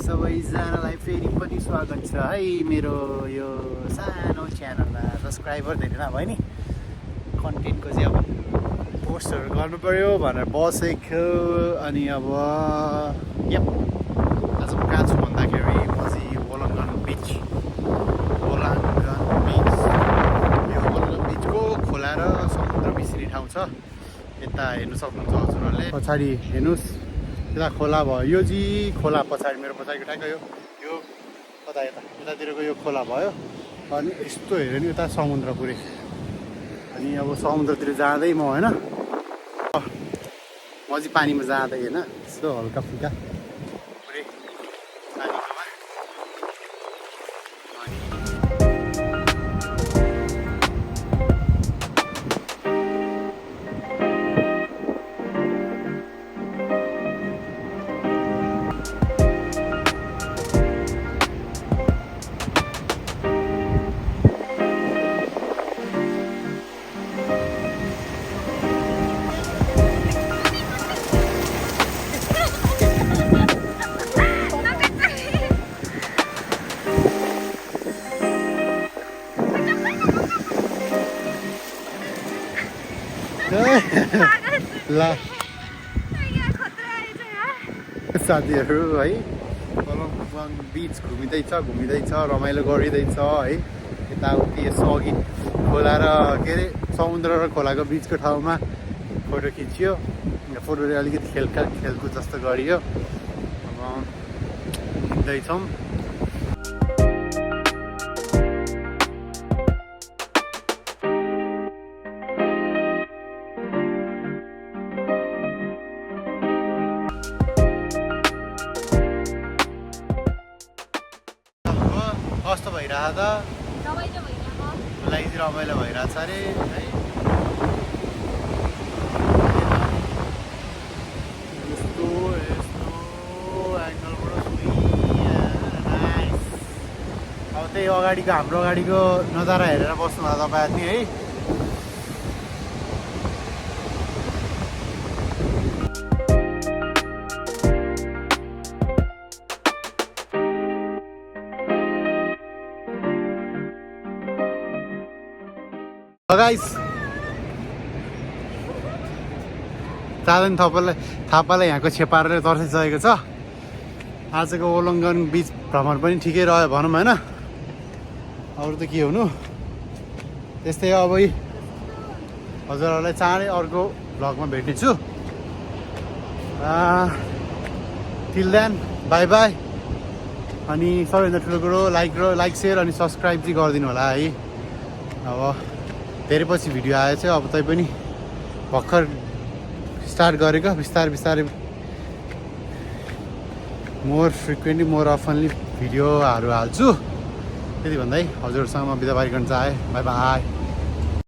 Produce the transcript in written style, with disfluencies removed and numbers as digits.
सबैजनालाई फेरि पनि स्वागत छ है मेरो यो सानो च्यानलमा। सब्सक्राइबर धेरै नभए नि कन्टेन्टको चाहिँ अब पोस्टहरू गर्नु पर्यो भनेर बसेको। अनि अब यप आज म कहाँ छु भन्दाखेरि म चाहिँ वोलङ्गन बिच यो वोलङ्गन बिचको खोला र समुद्र मिश्रित ठाउँ छ। यता हेर्नु सक्नुहुन्छ हजुरहरूले, पछाडि हेर्नुहोस् यता खोला भयो। यो चाहिँ खोला पछाडि मेरो पछाडिको ठ्याक्क यो कता यतातिरको यो खोला भयो। अनि यस्तो हेऱ्यो नि यता समुद्र पुरै। अनि अब समुद्रतिर जाँदै म होइन म चाहिँ पानीमा जाँदै होइन यस्तो हल्का फुल्का पुरै पानीमा। ला साथीहरू है वोलङ्गन बिच घुमिँदैछ रमाइलो गरिँदैछ है। यताउति यसो अघि खोला र के अरे समुद्र र खोलाको बिचको ठाउँमा फोटो खिच्यो। फोटोले अलिकति खेलकुद जस्तो गरियो। अब हिँड्दैछौँ। कस्तो भइरहेछ त? मलाई चाहिँ रमाइलो भइरहेछ अरे है। यस्तो एङ्गलबाट नाइस। अब त्यही हाम्रो अगाडिको नजारा हेरेर बस्नु होला तपाईँहरू नि है। गाइस चाँदनी थापालाई यहाँको छेपारले तर्सिसकेको छ। आजको वोलङ्गन बिच भ्रमण पनि ठिकै रह्यो भनौँ होइन। अरू त के हुनु, त्यस्तै अब हजुरहरूलाई चाँडै अर्को भ्लगमा भेट्नेछु। Till then bye bye. अनि सबैभन्दा ठुलो कुरो लाइक सेयर अनि सब्सक्राइब चाहिँ गरिदिनु होला है। अब धेरै पछि भिडियो आएछ। अब तै पनि भर्खर स्टार्ट गरेको, बिस्तारै मोर फ्रिक्वेन्टली मोर अफनली भिडियोहरू हाल्छु। त्यति भन्दै हजुरहरूसँग म बिदा पारिकन चाहे। By by.